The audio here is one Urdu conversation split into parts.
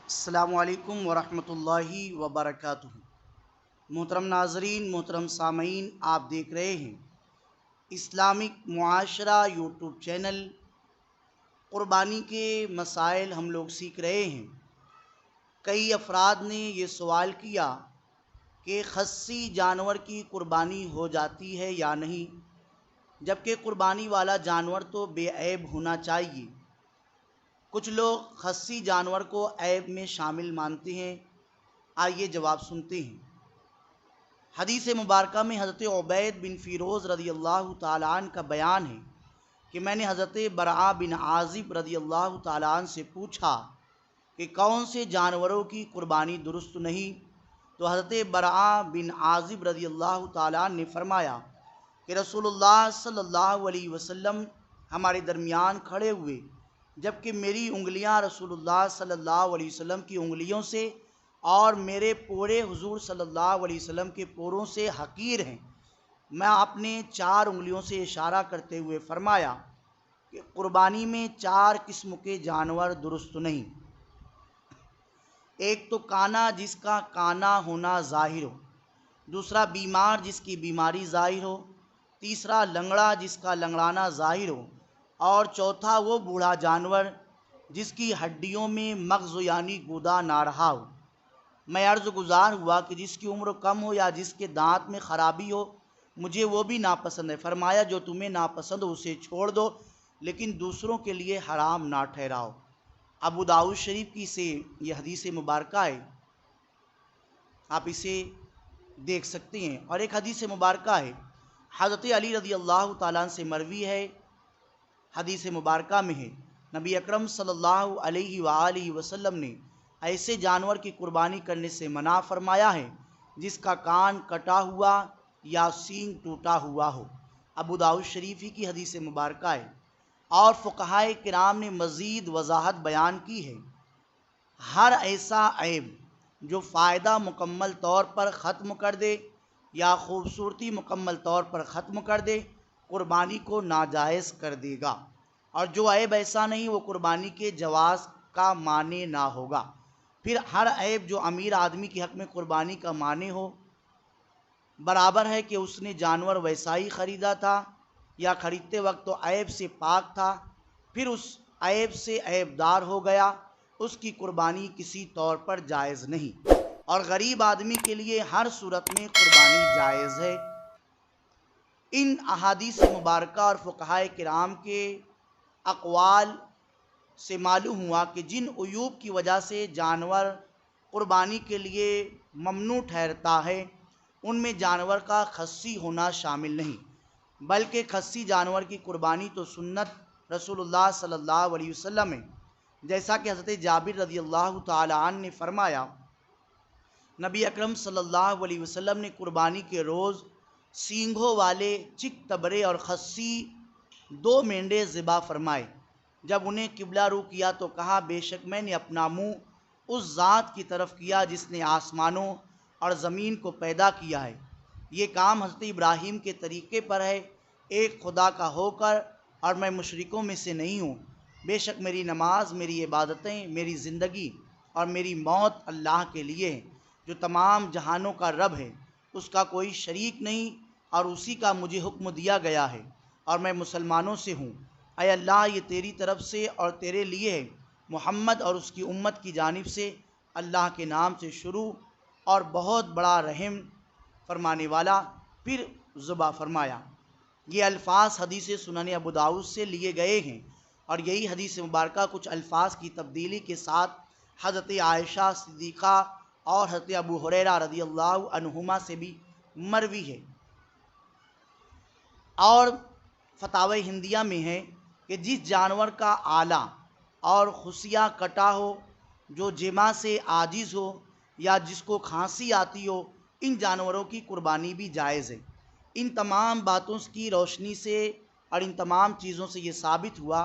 السلام علیکم ورحمۃ اللہ وبرکاتہ۔ محترم ناظرین، محترم سامعین، آپ دیکھ رہے ہیں اسلامک معاشرہ یوٹیوب چینل۔ قربانی کے مسائل ہم لوگ سیکھ رہے ہیں۔ کئی افراد نے یہ سوال کیا کہ خصی جانور کی قربانی ہو جاتی ہے یا نہیں، جبکہ قربانی والا جانور تو بے عیب ہونا چاہیے۔ کچھ لوگ خصی جانور کو عیب میں شامل مانتے ہیں۔ آئیے جواب سنتے ہیں۔ حدیث مبارکہ میں حضرت عبید بن فیروز رضی اللہ تعالیٰ عنہ کا بیان ہے کہ میں نے حضرت برا بن عازب رضی اللہ تعالیٰ عنہ سے پوچھا کہ کون سے جانوروں کی قربانی درست نہیں، تو حضرت برا بن عازب رضی اللہ تعالیٰ عنہ نے فرمایا کہ رسول اللہ صلی اللہ علیہ وسلم ہمارے درمیان کھڑے ہوئے، جبکہ میری انگلیاں رسول اللہ صلی اللہ علیہ وسلم کی انگلیوں سے اور میرے پورے حضور صلی اللہ علیہ وسلم کے پوروں سے حقیر ہیں۔ میں اپنے 4 انگلیوں سے اشارہ کرتے ہوئے فرمایا کہ قربانی میں 4 قسم کے جانور درست نہیں۔ ایک تو کانا، جس کا کانا ہونا ظاہر ہو، دوسرا بیمار، جس کی بیماری ظاہر ہو، تیسرا لنگڑا، جس کا لنگڑانا ظاہر ہو، اور چوتھا وہ بوڑھا جانور جس کی ہڈیوں میں مغز یعنی گودا نہ رہا ہو۔ میں عرض گزار ہوا کہ جس کی عمر کم ہو یا جس کے دانت میں خرابی ہو، مجھے وہ بھی ناپسند ہے۔ فرمایا جو تمہیں ناپسند ہو اسے چھوڑ دو، لیکن دوسروں کے لیے حرام نہ ٹھہراؤ۔ ابو داؤد شریف کی سے یہ حدیث مبارکہ ہے، آپ اسے دیکھ سکتے ہیں۔ اور ایک حدیث مبارکہ ہے حضرت علی رضی اللہ تعالیٰ عنہ سے مروی ہے، حدیث مبارکہ میں ہے نبی اکرم صلی اللہ علیہ وآلہ وسلم نے ایسے جانور کی قربانی کرنے سے منع فرمایا ہے جس کا کان کٹا ہوا یا سینگ ٹوٹا ہوا ہو۔ ابو داؤد شریفی کی حدیث مبارکہ ہے۔ اور فقہائے کرام نے مزید وضاحت بیان کی ہے، ہر ایسا عیب جو فائدہ مکمل طور پر ختم کر دے یا خوبصورتی مکمل طور پر ختم کر دے، قربانی کو ناجائز کر دے گا، اور جو عیب ایسا نہیں وہ قربانی کے جواز کا مانع نہ ہوگا۔ پھر ہر عیب جو امیر آدمی کے حق میں قربانی کا مانع ہو، برابر ہے کہ اس نے جانور ویسا ہی خریدا تھا یا خریدتے وقت تو عیب سے پاک تھا، پھر اس عیب سے عیب دار ہو گیا، اس کی قربانی کسی طور پر جائز نہیں۔ اور غریب آدمی کے لیے ہر صورت میں قربانی جائز ہے۔ ان احادیث مبارکہ اور فقہائے کرام کے اقوال سے معلوم ہوا کہ جن عیوب کی وجہ سے جانور قربانی کے لیے ممنوع ٹھہرتا ہے، ان میں جانور کا خصی ہونا شامل نہیں، بلکہ خصی جانور کی قربانی تو سنت رسول اللہ صلی اللہ علیہ وسلم ہے، جیسا کہ حضرت جابر رضی اللہ تعالی عنہ نے فرمایا نبی اکرم صلی اللہ علیہ وسلم نے قربانی کے روز سینگھوں والے چک تبرے اور خصی 2 مینڈے ذبح فرمائے۔ جب انہیں قبلہ رو کیا تو کہا بے شک میں نے اپنا منہ اس ذات کی طرف کیا جس نے آسمانوں اور زمین کو پیدا کیا ہے۔ یہ کام حضرت ابراہیم کے طریقے پر ہے، ایک خدا کا ہو کر، اور میں مشرکوں میں سے نہیں ہوں۔ بے شک میری نماز، میری عبادتیں، میری زندگی اور میری موت اللہ کے لیے ہے، جو تمام جہانوں کا رب ہے، اس کا کوئی شریک نہیں، اور اسی کا مجھے حکم دیا گیا ہے، اور میں مسلمانوں سے ہوں۔ اے اللہ، یہ تیری طرف سے اور تیرے لیے ہے، محمد اور اس کی امت کی جانب سے، اللہ کے نام سے شروع، اور بہت بڑا رحم فرمانے والا۔ پھر ذبح فرمایا۔ یہ الفاظ حدیث سنن ابو داؤد سے لیے گئے ہیں، اور یہی حدیث مبارکہ کچھ الفاظ کی تبدیلی کے ساتھ حضرت عائشہ صدیقہ اور حضرت ابو ہریرہ رضی اللہ عنہما سے بھی مروی ہے۔ اور فتاوی ہندیہ میں ہے کہ جس جانور کا آلہ اور خصیہ کٹا ہو، جو جماع سے عاجز ہو یا جس کو کھانسی آتی ہو، ان جانوروں کی قربانی بھی جائز ہے۔ ان تمام باتوں کی روشنی سے اور ان تمام چیزوں سے یہ ثابت ہوا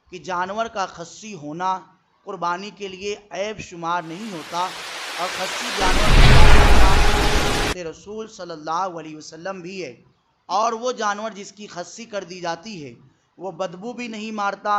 کہ جانور کا خصی ہونا قربانی کے لیے عیب شمار نہیں ہوتا، اور خصی جانور رسول صلی اللہ علیہ وسلم بھی ہے، اور وہ جانور جس کی خصی کر دی جاتی ہے وہ بدبو بھی نہیں مارتا،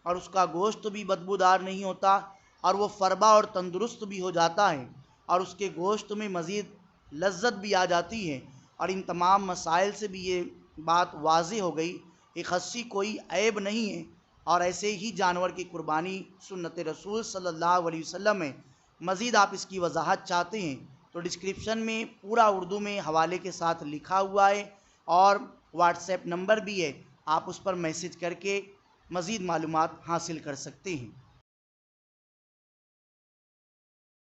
اور اس کا گوشت بھی بدبودار نہیں ہوتا، اور وہ فربا اور تندرست بھی ہو جاتا ہے اور اس کے گوشت میں مزید لذت بھی آ جاتی ہے۔ اور ان تمام مسائل سے بھی یہ بات واضح ہو گئی کہ خصی کوئی عیب نہیں ہے، اور ایسے ہی جانور کی قربانی سنت رسول صلی اللہ علیہ وسلم ہے۔ مزید آپ اس کی وضاحت چاہتے ہیں تو ڈسکرپشن میں پورا اردو میں حوالے کے ساتھ لکھا ہوا ہے، اور واٹس ایپ نمبر بھی ہے، آپ اس پر میسج کر کے مزید معلومات حاصل کر سکتے ہیں۔